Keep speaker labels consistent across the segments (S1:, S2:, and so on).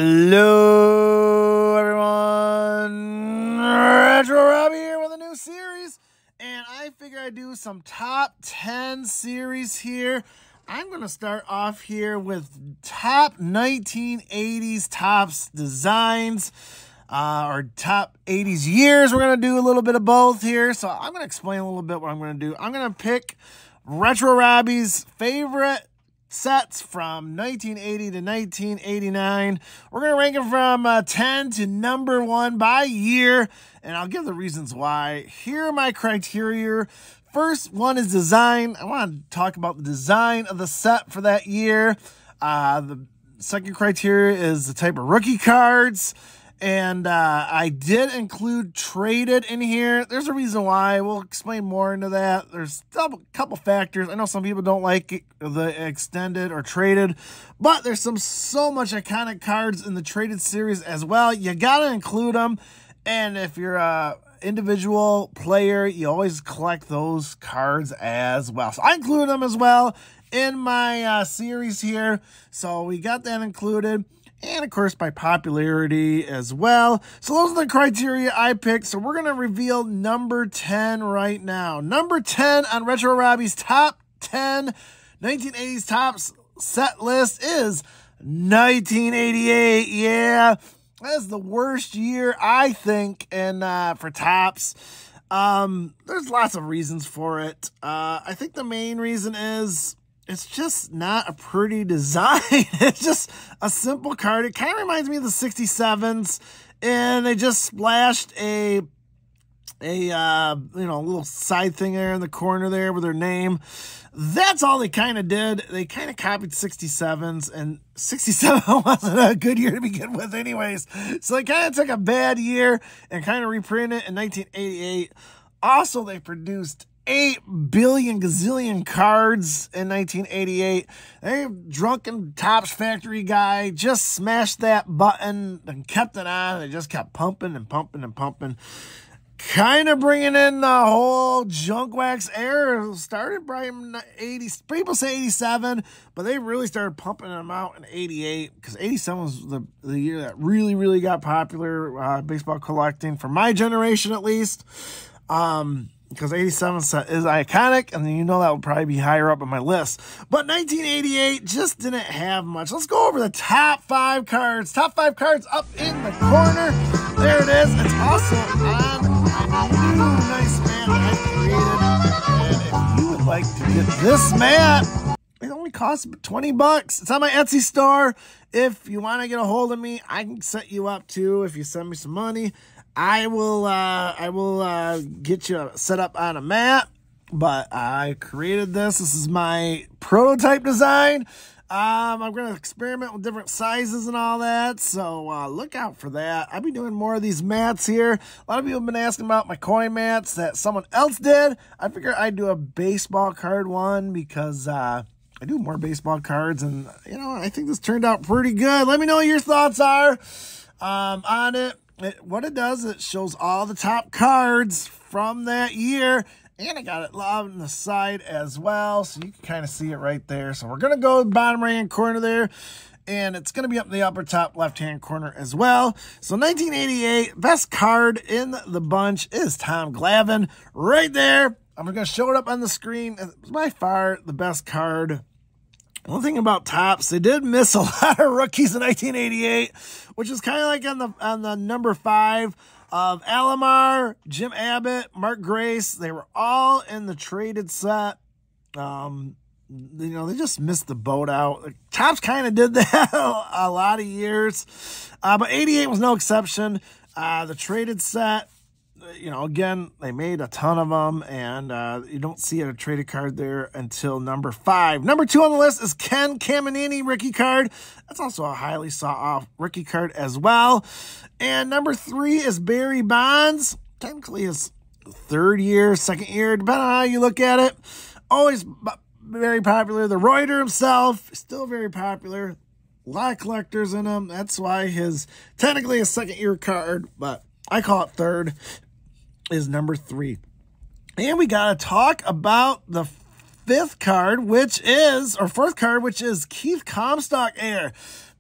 S1: Hello, everyone. Retro Robbie here with a new series, and I figure I'd do some top 10 series here. I'm going to start off here with top 1980s tops designs, or top 80s years. We're going to do a little bit of both here, so I'm going to explain a little bit what I'm going to do. I'm going to pick Retro Robbie's favorite sets from 1980 to 1989. We're going to rank them from 10 to number 1 by year, and I'll give the reasons why. Here are my criteria. First one is design. I want to talk about the design of the set for that year. The second criteria is the type of rookie cards. And I did include traded in here. There's a reason why. We'll explain more into that. There's a couple factors. I know some people don't like the extended or traded, but there's so much iconic cards in the traded series as well. You got to include them. And if you're a individual player, you always collect those cards as well. So I include them as well in my series here. So we got that included. And, of course, by popularity as well. So those are the criteria I picked. So we're going to reveal number 10 right now. Number 10 on Retro Robbie's top 10 1980s tops set list is 1988. Yeah, that's the worst year, I think, for tops. There's lots of reasons for it. I think the main reason is it's just not a pretty design. It's just a simple card. It kind of reminds me of the 67s, and they just splashed a little side thing there in the corner there with their name. That's all they kind of did. They kind of copied 67s, and 67 wasn't a good year to begin with anyways. So they kind of took a bad year and kind of reprinted it in 1988. Also, they produced 8 billion gazillion cards in 1988. A drunken Topps factory guy just smashed that button and kept it on. They just kept pumping and pumping and pumping. Kind of bringing in the whole junk wax era. Started by 80s. People say 87, but they really started pumping them out in 88, because 87 was the year that really got popular, baseball collecting, for my generation at least. Because 87 is iconic, and you know that would probably be higher up on my list. But 1988 just didn't have much. Let's go over the top 5 cards. Top 5 cards up in the corner. There it is. It's also on my new nice mat that I created. And if you would like to get this mat, it only costs $20. It's on my Etsy store. If you want to get a hold of me, I can set you up too if you send me some money. I will get you set up on a mat, but I created this. This is my prototype design. I'm going to experiment with different sizes and all that, so look out for that. I'll be doing more of these mats here. A lot of people have been asking about my coin mats that someone else did. I figured I'd do a baseball card one because I do more baseball cards, and I think this turned out pretty good. Let me know what your thoughts are on it. What it does, it shows all the top cards from that year, and I got it on the side as well, so you can kind of see it right there. So we're going to go bottom right-hand corner there, and it's going to be up in the upper top left-hand corner as well. So 1988, best card in the bunch is Tom Glavine right there. I'm going to show it up on the screen. It's by far the best card. One thing about Topps, they did miss a lot of rookies in 1988, which is kind of like on the number 5 of Alomar, Jim Abbott, Mark Grace. They were all in the traded set. They just missed the boat out. Topps kind of did that a lot of years, but 88 was no exception. The traded set, again, they made a ton of them, and you don't see a traded card there until number 5. Number 2 on the list is Ken Caminiti rookie card. That's also a highly sought-off rookie card as well. And number 3 is Barry Bonds. Technically his 3rd year, 2nd year, depending on how you look at it. Always very popular. The Reuter himself, still very popular. A lot of collectors in him. That's why technically his 2nd year card, but I call it 3rd. Is number 3. And we got to talk about the 5th card, which is Keith Comstock Air.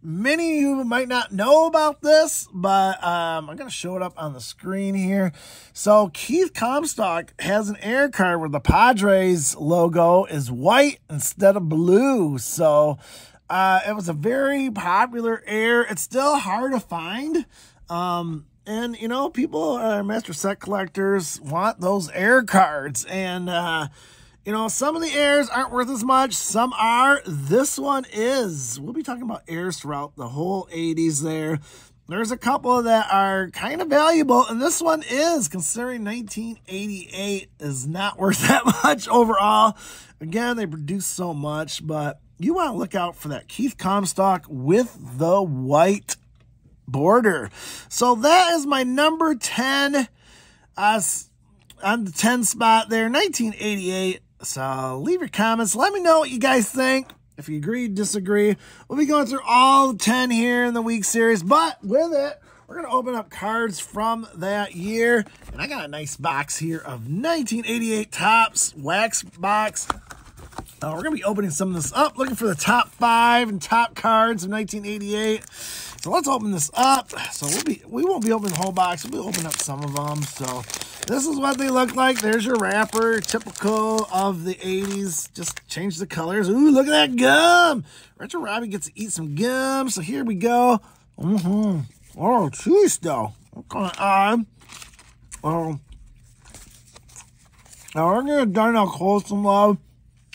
S1: Many of you might not know about this, but I'm going to show it up on the screen here. So Keith Comstock has an air card where the Padres logo is white instead of blue. So it was a very popular air. It's still hard to find. And, you know, people, master set collectors want those air cards. And, you know, some of the airs aren't worth as much. Some are. This one is. We'll be talking about airs throughout the whole 80s there. There's a couple that are kind of valuable. And this one is, considering 1988 is not worth that much overall. Again, they produce so much. But you want to look out for that Keith Comstock with the white border. So that is my number 10 on the 10 spot there, 1988. So leave your comments. Let me know what you guys think. If you agree, disagree. We'll be going through all 10 here in the week series. But with it, we're going to open up cards from that year. And I got a nice box here of 1988 Topps wax box. We're going to be opening some of this up, looking for the top 5 and top cards of 1988. So let's open this up. So we won't be opening the whole box. We'll be opening up some of them. So this is what they look like. There's your wrapper, typical of the 80s. Just change the colors. Ooh, look at that gum. Retro Robbie gets to eat some gum. So here we go. Oh, cheese though. What's going on? Oh, now we're gonna Darnell Cole some love.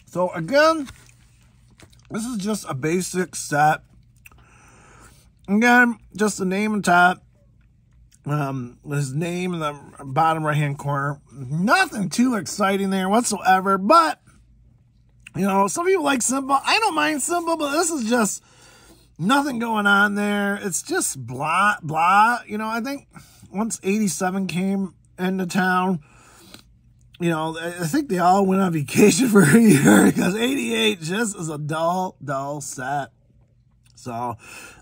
S1: So again, this is just a basic set. Again, just the name on top. His name in the bottom right-hand corner. Nothing too exciting there whatsoever. But, you know, some people like simple. I don't mind simple, but this is just nothing going on there. It's just blah, blah. You know, I think once 87 came into town, you know, I think they all went on vacation for a year because 88 just is a dull, dull set. So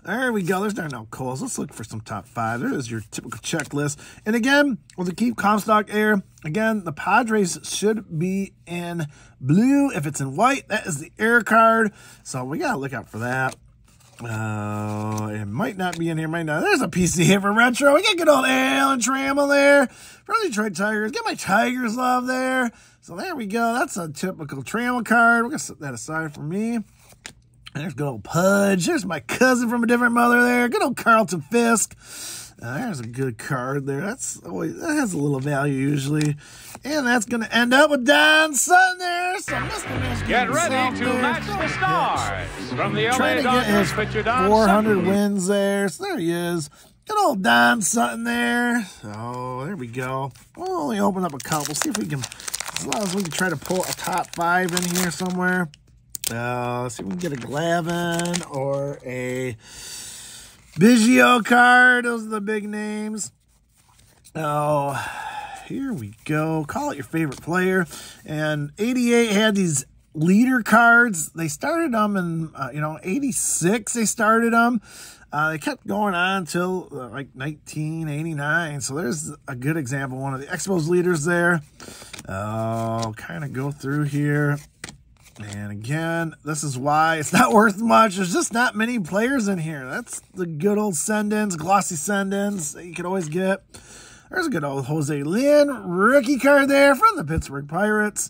S1: there we go. There's Darnell Coles. Let's look for some top 5. There is your typical checklist. And again, with the Keith Comstock air, again, the Padres should be in blue. If it's in white, that is the air card. So we got to look out for that. It might not be in here, might not. There's a PC here for retro. We got good old Alan Trammell there. For the Detroit Tigers. Get my Tigers love there. So there we go. That's a typical Trammell card. We're going to set that aside for me. There's good old Pudge. There's my cousin from a different mother there. Good old Carlton Fisk. There's a good card there. That has a little value usually. And that's going to end up with Don Sutton there. So Mr.
S2: Get ready to match the stars from the LA Dodgers pitcher Don
S1: 400
S2: Sutton.
S1: wins there. So there he is. Good old Don Sutton there. So there we go. We'll only open up a couple. See if we can, as long as we can try to pull a top 5 in here somewhere. Let's see if we can get a Glavine or a Biggio card. Those are the big names. Oh, here we go. Call it your favorite player. And 88 had these leader cards. They started them in, 86 they started them. They kept going on until like 1989. So there's a good example. One of the Expos leaders there. Kind of go through here. And again, this is why it's not worth much. There's just not many players in here. That's the good old send-ins, glossy send-ins that you can always get. There's a good old Jose Lynn rookie card there from the Pittsburgh Pirates.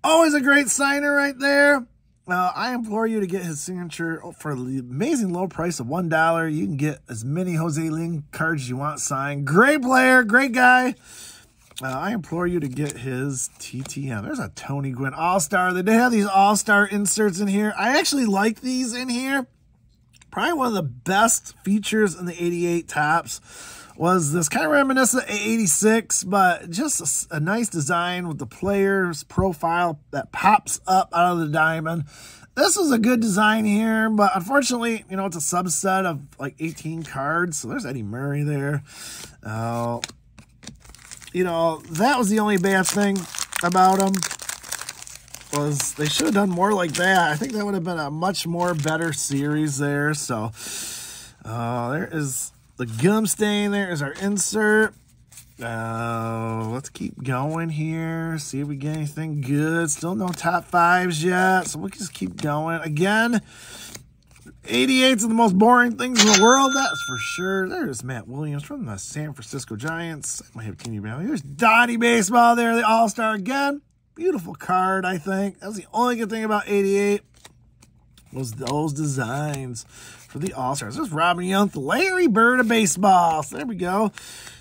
S1: Always a great signer right there. I implore you to get his signature for the amazing low price of $1. You can get as many Jose Lynn cards as you want signed. Great player, great guy. I implore you to get his TTM. There's a Tony Gwynn All-Star. They have these All-Star inserts in here. I actually like these in here. Probably one of the best features in the 88 Topps was this, kind of reminiscent of 86, but just a nice design with the player's profile that pops up out of the diamond. This is a good design here, but unfortunately, you know, it's a subset of like 18 cards. So there's Eddie Murray there. You know, that was the only bad thing about them, was they should have done more like that. I think that would have been a much more better series there. So there is the gum stain. There is our insert. Let's keep going here. See if we get anything good. Still no top 5s yet, so we can just keep going. Again, 88s are the most boring things in the world, that's for sure. There's Matt Williams from the San Francisco Giants. Might have teeny value. There's Donnie Baseball there, the All-Star again. Beautiful card, I think. That was the only good thing about 88 was those designs for the All-Stars. There's Robbie Young, the Larry Bird of baseball. So there we go.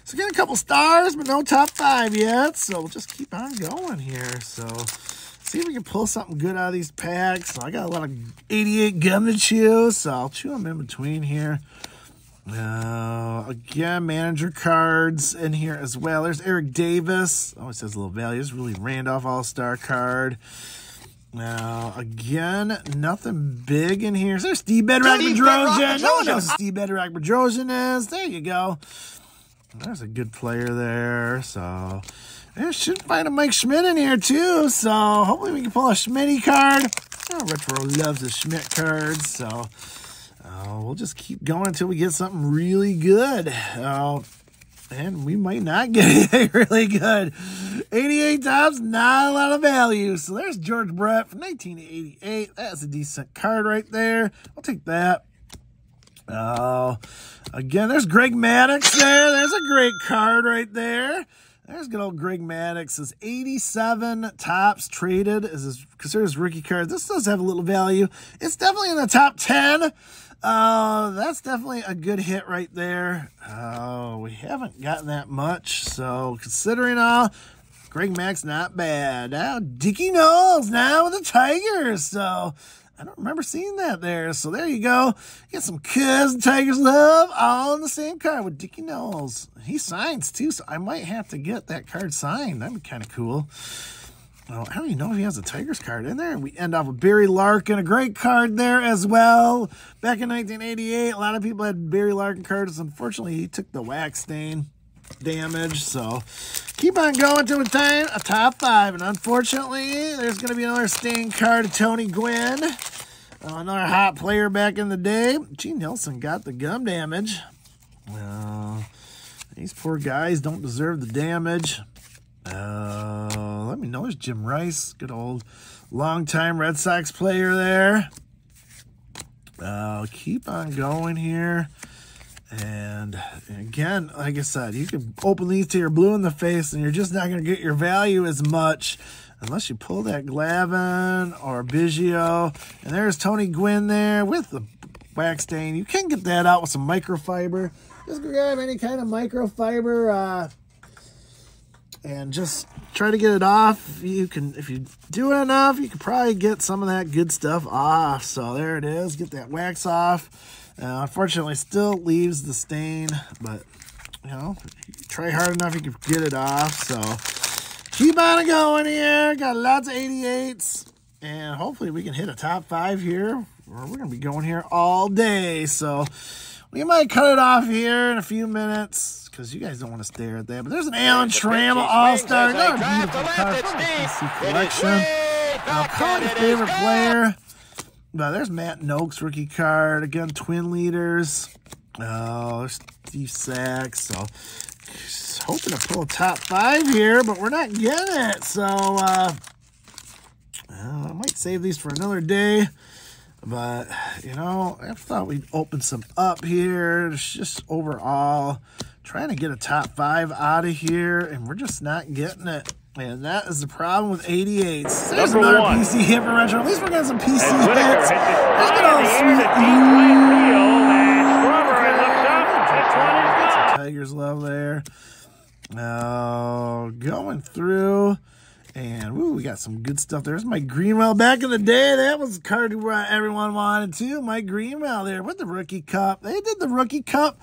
S1: So getting a couple stars, but no top 5 yet. So we'll just keep on going here. So see if we can pull something good out of these packs. So I got a lot of 88 gum to chew, so I'll chew them in between here. Again, manager cards in here as well. There's Eric Davis. Always has a little value. This is really Randolph All-Star card. Now, again, nothing big in here. There's Steve Bedrock Bedrosian. No one knows who Steve Bedrock Bedrosian is. There you go. There's a good player there. So, I should find a Mike Schmidt in here, too. So, hopefully we can pull a Schmitty card. Oh, Retro loves the Schmidt cards. So, we'll just keep going until we get something really good. And we might not get anything really good. 88 tops, not a lot of value. So there's George Brett from 1988. That's a decent card right there. I'll take that. Again, there's Greg Maddux there. There's a great card right there. There's good old Greg Maddux. His 87 tops traded is considered his rookie card. This does have a little value. It's definitely in the top 10. That's definitely a good hit right there. We haven't gotten that much. So considering all, Greg Mack's not bad. Now Dickie Knowles now with the Tigers. So I don't remember seeing that there. So there you go. Get some Cubs and Tigers love all in the same card with Dickie Knowles. He signs too, so I might have to get that card signed. That'd be kind of cool. I don't even know if he has a Tigers card in there. And we end off with Barry Larkin, a great card there as well. Back in 1988, a lot of people had Barry Larkin cards. Unfortunately, he took the wax stain damage. So keep on going till we find a top 5. And unfortunately, there's going to be another stain card of Tony Gwynn. Another hot player back in the day. Gene Nelson got the gum damage. These poor guys don't deserve the damage. Let me know. There's Jim Rice, good old longtime Red Sox player there. Keep on going here. And again, like I said, you can open these to your blue in the face and you're just not going to get your value as much unless you pull that Glavine or Biggio. And there's Tony Gwynn there with the wax stain. You can get that out with some microfiber. Just grab any kind of microfiber, and just try to get it off. You can, if you do it enough, you can probably get some of that good stuff off. So there it is. Get that wax off. Unfortunately, still leaves the stain, but you know, if you try hard enough, you can get it off. So keep on going here. Got lots of 88s, and hopefully we can hit a top 5 here. We're gonna be going here all day. So we might cut it off here in a few minutes because you guys don't want to stare at that. But there's an Alan Trammell All-Star. Another beautiful card from the PC collection. Call it your favorite player. There's Matt Noakes rookie card. Again, twin leaders. There's Steve Sachs. So just hoping to pull a top 5 here, but we're not getting it. So I might save these for another day. But, you know, I thought we'd open some up here. It's just overall trying to get a top 5 out of here, and we're just not getting it. And that is the problem with 88s. There's another PC hit for retro. At least we're getting some PC hits. There's good old sweet. Some Tigers love there. Going through. And, woo, we got some good stuff. There's Mike Greenwell back in the day. That was the card everyone wanted, too. Mike Greenwell there with the Rookie Cup. They did the Rookie Cup.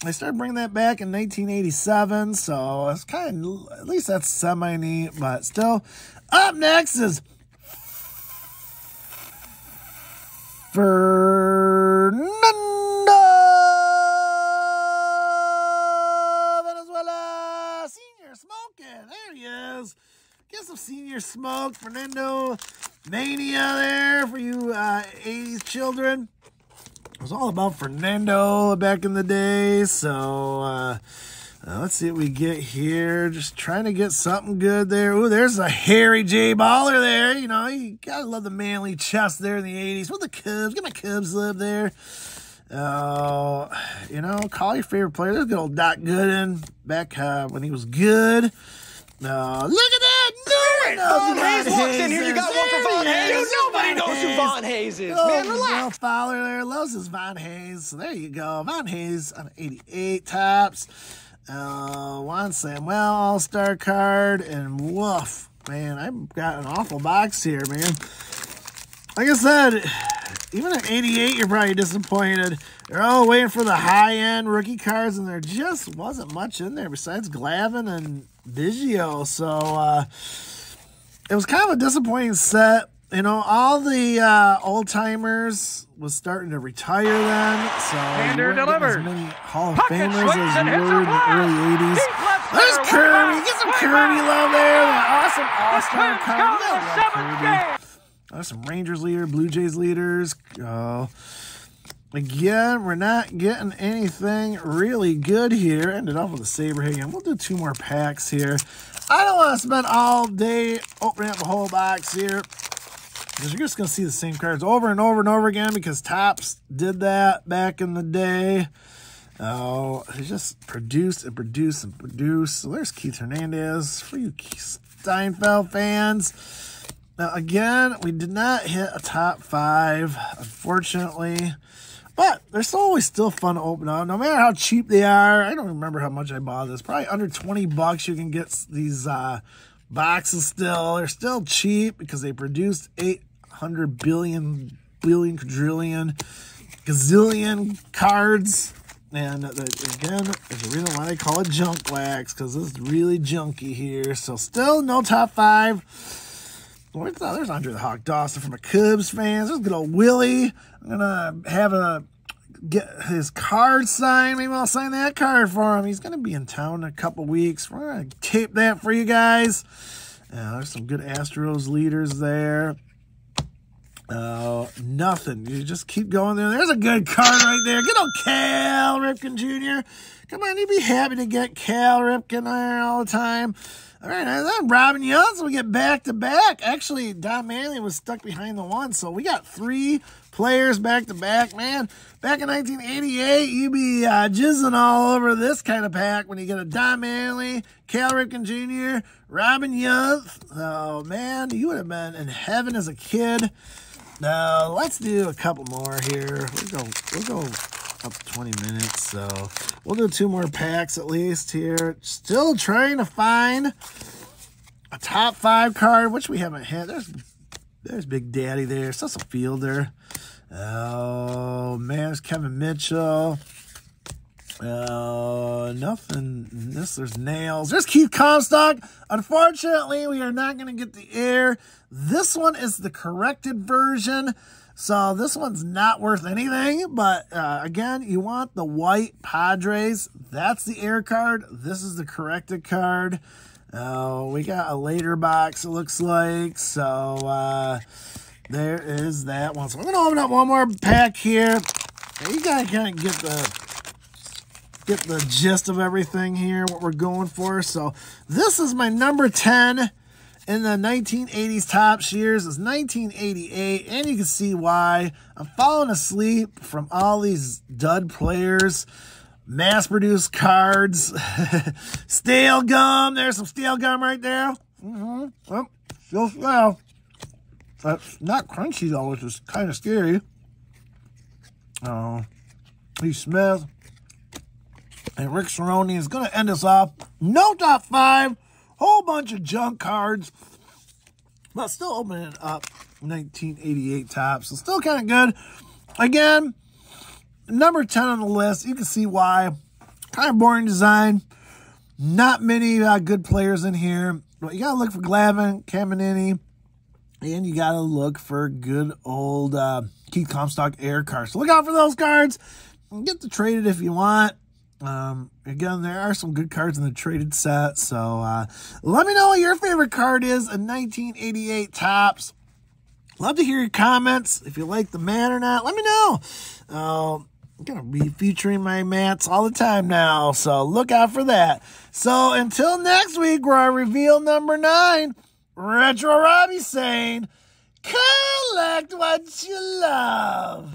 S1: They started bringing that back in 1987. So, it's kind of, at least that's semi-neat. But still, up next is Fernando Venezuela Senior smoking. There he is. Get some senior smoke, Fernando Mania there for you 80s children. It was all about Fernando back in the day. So Let's see what we get here. Just trying to get something good there. Ooh, there's a Harry J. Baller there. You know, you gotta love the manly chest there in the 80s. With the Cubs. Get my Cubs love there. You know, call your favorite player. There's good old Doc Gooden back when he was good. Look at that.
S3: Von Hayes walks in here. You got one for Von Hayes. Nobody knows who Von Hayes is. Man, relax.
S1: Fowler there loves his Von Hayes. So there you go. Von Hayes on 88 tops. Juan Samuel All-Star card. And woof. Man, I've got an awful box here, man. Like I said, even at 88, you're probably disappointed. They're all waiting for the high-end rookie cards, and there just wasn't much in there besides Glavine and Biggio. So, it was kind of a disappointing set. You know, all the old-timers was starting to retire then. So, you weren't getting as many Hall of Famers as you were in the early 80s. There's Kirby. Get some Kirby love there. That awesome All-Star card. Kirby. There's some Rangers leader, Blue Jays leaders. Again, we're not getting anything really good here. Ended up with a Saberhagen. We'll do 2 more packs here. I don't want to spend all day opening up the whole box here, because you're just going to see the same cards over and over and over again, because Topps did that back in the day. Oh, they just produced and produced and produced. So there's Keith Hernandez for you Steinfeld fans. Now, again, we did not hit a top 5, unfortunately. But they're always still fun to open up, no matter how cheap they are. I don't remember how much I bought this. Probably under 20 bucks you can get these boxes still. They're still cheap because they produced 800 billion, quadrillion, gazillion cards. And again, there's a reason why they call it junk wax, because it's really junky here. So still no top 5. There's Andre the Hawk Dawson from the Cubs fans. There's good old Willie. I'm gonna get his card signed. Maybe I'll sign that card for him. He's gonna be in town in a couple weeks. We're gonna tape that for you guys. There's some good Astros leaders there. Nothing. You just keep going there. There's a good card right there. Good old Cal Ripken Jr. Come on, you'd be happy to get Cal Ripken there all the time. All right, and then Robin Young, so we get back-to-back. Actually, Don Manley was stuck behind the one, so we got 3 players back-to-back. Man, back in 1988, you'd be jizzing all over this kind of pack when you get a Don Manley, Cal Ripken Jr., Robin Young. Oh, man, you would have been in heaven as a kid. Now, let's do a couple more here. We'll go up to 20 minutes, so we'll do 2 more packs at least here. Still trying to find a top 5 card, which we haven't hit. There's Big Daddy there. Still some Fielder. Oh, man, there's Kevin Mitchell. Nothing. There's Nails. There's Keith Comstock. Unfortunately, we are not going to get the air. This one is the corrected version. So this one's not worth anything, but again, you want the white Padres. That's the air card. This is the corrected card. We got a later box, it looks like. So there is that one. So we're going to open up one more pack here. You got to kind of get the gist of everything here, what we're going for. So this is my number 10. In the 1980s Topps years is 1988, and you can see why. I'm falling asleep from all these dud players, mass-produced cards, stale gum. There's some stale gum right there. Well, still stale. That's not crunchy, though, which is kind of scary. Lee Smith and Rick Cerrone is going to end us off. No top 5. Whole bunch of junk cards, but still opening up 1988 Topps, so still kind of good. Again, number 10 on the list, you can see why. Kind of boring design, not many good players in here, but you gotta look for Glavine, Caminiti, and you gotta look for good old Keith Comstock air cards. So look out for those cards. Get to trade it if you want. Again, there are some good cards in the traded set, so let me know what your favorite card is in 1988 Topps. Love to hear your comments. If you like the man or not, let me know. going to be featuring my mats all the time now, so look out for that. So until next week, where I reveal number 9, Retro Robbie saying, collect what you love.